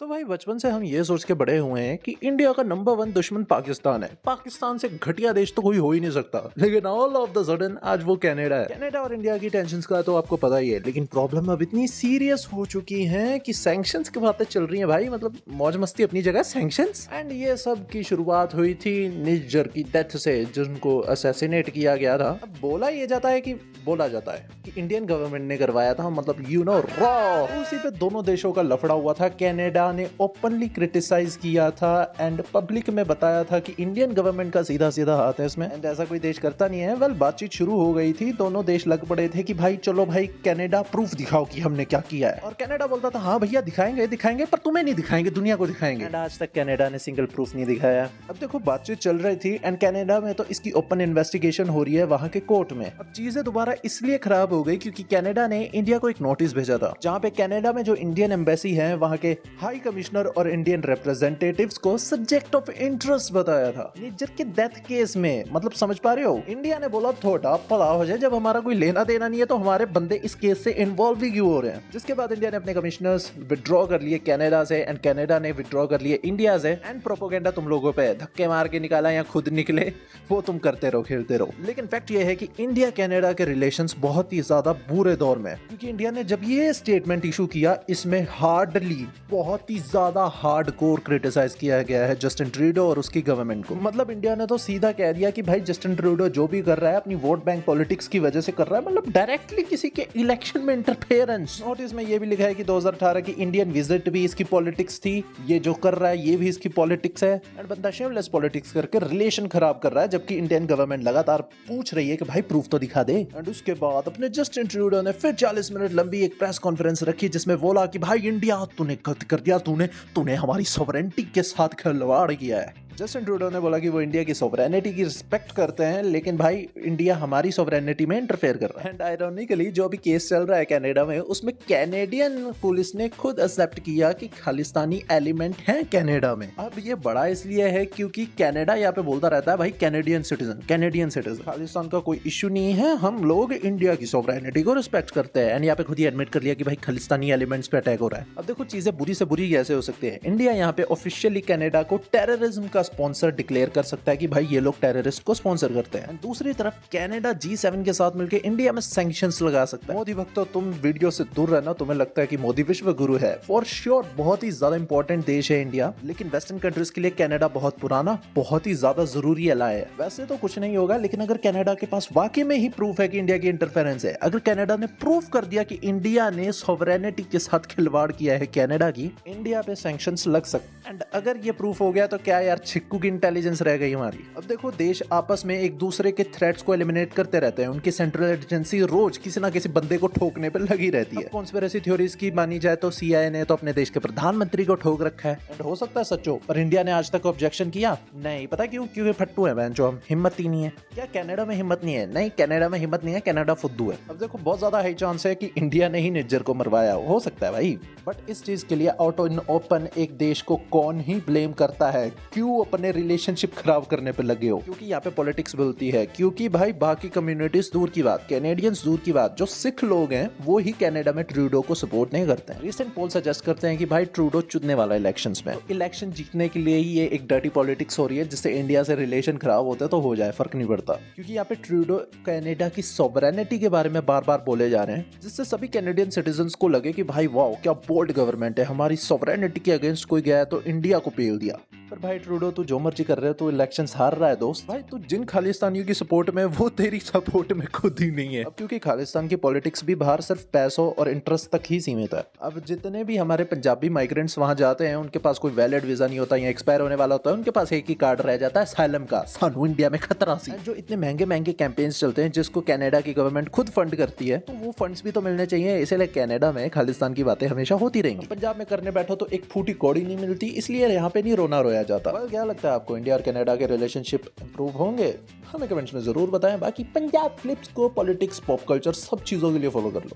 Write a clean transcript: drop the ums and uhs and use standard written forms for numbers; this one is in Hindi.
तो भाई बचपन से हम ये सोच के बड़े हुए हैं कि इंडिया का नंबर वन दुश्मन पाकिस्तान है। पाकिस्तान से घटिया देश तो कोई हो ही नहीं सकता। लेकिन ऑल ऑफ द सडन आज वो कनाडा है। कनाडा और इंडिया की टेंशंस का तो आपको पता ही है, लेकिन प्रॉब्लम अब इतनी सीरियस हो चुकी है कि सैंक्शंस की बातें चल रही हैं भाई। मतलब मौज मस्ती अपनी जगह, सैंक्शंस एंड ये सब की शुरुआत हुई थी निज्जर की डेथ से, जिनको असैसिनेट किया गया था। अब बोला जाता है कि इंडियन गवर्नमेंट ने करवाया था, मतलब रॉ। उसी पे दोनों देशों का लफड़ा हुआ था। कनाडा ने ओपनली क्रिटिसाइज किया था एंड पब्लिक में बताया था कि इंडियन गवर्नमेंट का सीधा सीधा हाथ है इसमें, एंड ऐसा कोई देश करता नहीं है। वेल, बातचीत शुरू हो गई थी, दोनों देश लग पड़े थे कि भाई चलो भाई कनाडा प्रूफ दिखाओ कि हमने क्या किया है। और कनाडा बोलता था हाँ भैया दिखाएंगे पर तुम्हें नहीं दिखाएंगे, दुनिया को दिखाएंगे। एंड आज तक कनाडा ने सिंगल प्रूफ नहीं दिखाया। अब देखो बातचीत चल रही थी एंड कनाडा में तो इसकी ओपन इन्वेस्टिगेशन हो रही है वहां के कोर्ट में। अब चीजें दोबारा इसलिए खराब हो गई क्योंकि कनाडा ने इंडिया को एक नोटिस भेजा था, जहां पे कनाडा में जो इंडियन एम्बेसी है वहां के हाई कमिश्नर और इंडियन रिप्रेजेंटेटिव्स को सब्जेक्ट ऑफ इंटरेस्ट बताया था निज्जर के डेथ केस में। मतलब समझ पा रहे हो, इंडिया ने बोला थोड़ा पड़ा हो जाए, जब हमारा कोई लेना देना नहीं है तो हमारे बंदे इस केस से इन्वॉल्व भी क्यों हो रहे हैं। जिसके बाद इंडिया ने अपने कमिश्नर्स विड्रॉ कर लिए कनाडा से एंड कनाडा ने विड्रॉ कर लिए इंडिया से। एंड प्रोपोगेंडा तुम लोगों पे धक्के मार के निकाला या खुद निकले, वो तुम करते रहो, खेलते रहो। लेकिन फैक्ट ये है कि इंडिया कनाडा के रिलेशंस बहुत ही ज्यादा बुरे दौर में, क्योंकि इंडिया ने जब ये स्टेटमेंट इशू किया इसमें हार्डली बहुत ही ज्यादा हार्डकोर क्रिटिसाइज किया गया है जस्टिन ट्रूडो और उसकी गवर्नमेंट को। मतलब इंडिया ने तो सीधा कह दिया कि भाई जस्टिन ट्रूडो जो भी कर रहा है अपनी वोट बैंक पॉलिटिक्स की वजह से कर रहा है, मतलब डायरेक्टली किसी के इलेक्शन में इंटरफेरेंस। नोटिस में ये भी लिखा है कि 2018 की इंडियन विजिट भी इसकी पॉलिटिक्स थी, ये जो कर रहा है ये भी इसकी पॉलिटिक्स है। एंड बंदा शेमलेस पॉलिटिक्स करके रिलेशन खराब कर रहा है, जबकि इंडियन गवर्नमेंट लगातार पूछ रही है कि भाई प्रूफ तो दिखा दे। एंड उसके बाद अपने जस्टिन ट्रूडो ने फिर 40 मिनट लंबी एक प्रेस कॉन्फ्रेंस रखी जिसमें बोला कि भाई इंडिया तूने गलत कर दिया, तूने हमारी सॉवरेनिटी के साथ खिलवाड़ किया है। जस्टिन ट्रूडो ने बोला कि वो इंडिया की सॉवरेनिटी की रिस्पेक्ट करते हैं, लेकिन भाई इंडिया हमारी सॉवरेनिटी में इंटरफेयर कर रहा है। एंड आयरॉनिकली जो अभी केस चल रहा है कनाडा में, उसमें कैनेडियन पुलिस ने खुद एक्सेप्ट किया कि खालिस्तानी एलिमेंट है कनाडा में। अब ये बड़ा इसलिए है क्योंकि कनाडा यहाँ पे बोलता रहता है भाई कैनेडियन सिटीजन। खालिस्तान का कोई इश्यू नहीं है, हम लोग इंडिया की सॉवरेनिटी को रिस्पेक्ट करते हैं। एंड यहाँ पे खुद ही एडमिट कर लिया कि भाई खालिस्तानी एलिमेंट्स पे अटैक हो रहा है। अब देखो चीजें बुरी से बुरी कैसे हो सकती है। इंडिया यहाँ पे ऑफिशियली कनाडा को टेररिज्म का स्पॉन्सर डिक्लेयर कर सकता है कि भाई ये लोग टेररिस्ट को स्पॉन्सर करते हैं। दूसरी तरफ कनाडा G7 के साथ मिलकर इंडिया में सैंक्शंस लगा सकता है। मोदी भक्तों, तुम वीडियो से दूर रहना, तुम्हें लगता है कि मोदी विश्व गुरु है। फॉर श्योर बहुत ही ज्यादा इंपॉर्टेंट देश है इंडिया, लेकिन वेस्टर्न कंट्रीज के लिए कनाडा बहुत पुराना, बहुत ही ज्यादा जरूरी एलाय है। वैसे तो कुछ नहीं होगा, लेकिन अगर कनाडा के पास वाकई में ही प्रूफ है कि इंडिया की इंटरफेरेंस है, अगर कनाडा ने प्रूफ कर दिया कि इंडिया ने सॉवरेनिटी के साथ खिलवाड़ किया है कनाडा की, इंडिया पे सैंक्शंस लग सकते। एंड अगर ये प्रूफ हो गया तो क्या यार छिक्कू की इंटेलिजेंस रह गई हमारी। अब देखो देश आपस में एक दूसरे के थ्रेट्स को एलिमिनेट करते रहते हैं, उनकी सेंट्रल एजेंसी रोज किसी ना किसी बंदे को ठोकने पे लगी रहती है। कॉन्स्पिरेसी थ्योरीज की मानी जाए तो CIA ने तो अपने देश के प्रधानमंत्री को ठोक रखा है। एंड हो सकता है सच हो, पर इंडिया ने आज तक ऑब्जेक्शन किया नहीं। पता क्यों? क्योंकि फट्टू है बहन, जो हम हिम्मत ही नहीं है। क्या कनाडा में हिम्मत नहीं है? नहीं, कनाडा में हिम्मत नहीं है, कनाडा फुद्दू है। अब देखो बहुत ज्यादा हाई चांस है कि इंडिया ने ही निज्जर को मरवाया हो सकता है भाई, बट इस चीज के लिए आउट इन ओपन एक देश को कौन ही ब्लेम करता है। क्यों अपने रिलेशनशिप खराब करने पे लगे हो? क्योंकि यहाँ पे पॉलिटिक्स बोलती है। क्योंकि भाई बाकी कम्युनिटीज दूर की बात, कैनेडियंस दूर की बात, जो सिख लोग हैं वो ही कनाडा में ट्रूडो को सपोर्ट नहीं करते हैं। रिसेंट पोल सजेस्ट करते हैं कि भाई ट्रूडो चुनने वाला इलेक्शंस में, तो इलेक्शन जीतने के लिए ही ये एक डर्टी पॉलिटिक्स हो रही है, जिससे इंडिया से रिलेशन खराब होते तो हो जाए, फर्क नहीं पड़ता। क्योंकि यहाँ पे ट्रूडो कनाडा की सॉवरेनिटी के बारे में बार बार बोले जा रहे हैं, जिससे सभी कैनेडियन सिटीजंस को लगे कि भाई वाओ क्या बोल्ड गवर्नमेंट है, हमारी सॉवरेनिटी के अगेंस्ट कोई गया है तो इंडिया को पेल दिया। पर भाई ट्रूडो तू जो मर्जी कर रहे हो, तू इलेक्शंस हार रहा है दोस्त। भाई तू जिन खालिस्तानियों की सपोर्ट में, वो तेरी सपोर्ट में खुद ही नहीं है। अब क्योंकि खालिस्तान की पॉलिटिक्स भी बाहर सिर्फ पैसों और इंटरेस्ट तक ही सीमित है। अब जितने भी हमारे पंजाबी माइग्रेंट्स वहां जाते हैं, उनके पास कोई वैलिड वीजा नहीं होता या एक्सपायर होने वाला होता है, उनके पास एक ही कार्ड रह जाता है साइलम का। सानू इंडिया में खतरा सी। जो इतने महंगे महंगे कैंपेन्स चलते हैं जिसको कनाडा की गवर्नमेंट खुद फंड करती है, तो वो फंड्स भी तो मिलने चाहिए। इसलिए कनाडा में खालिस्तान की बातें हमेशा होती रहेंगी। पंजाब में करने बैठो तो एक फूटी कौड़ी नहीं मिलती, इसलिए यहाँ पे नहीं रोना रोया जाता। क्या लगता है आपको, इंडिया और कनाडा के रिलेशनशिप इंप्रूव होंगे? हमें कमेंट्स में जरूर बताएं। बाकी पंजाब क्लिप्स को पॉलिटिक्स, पॉप कल्चर सब चीजों के लिए फॉलो कर लो।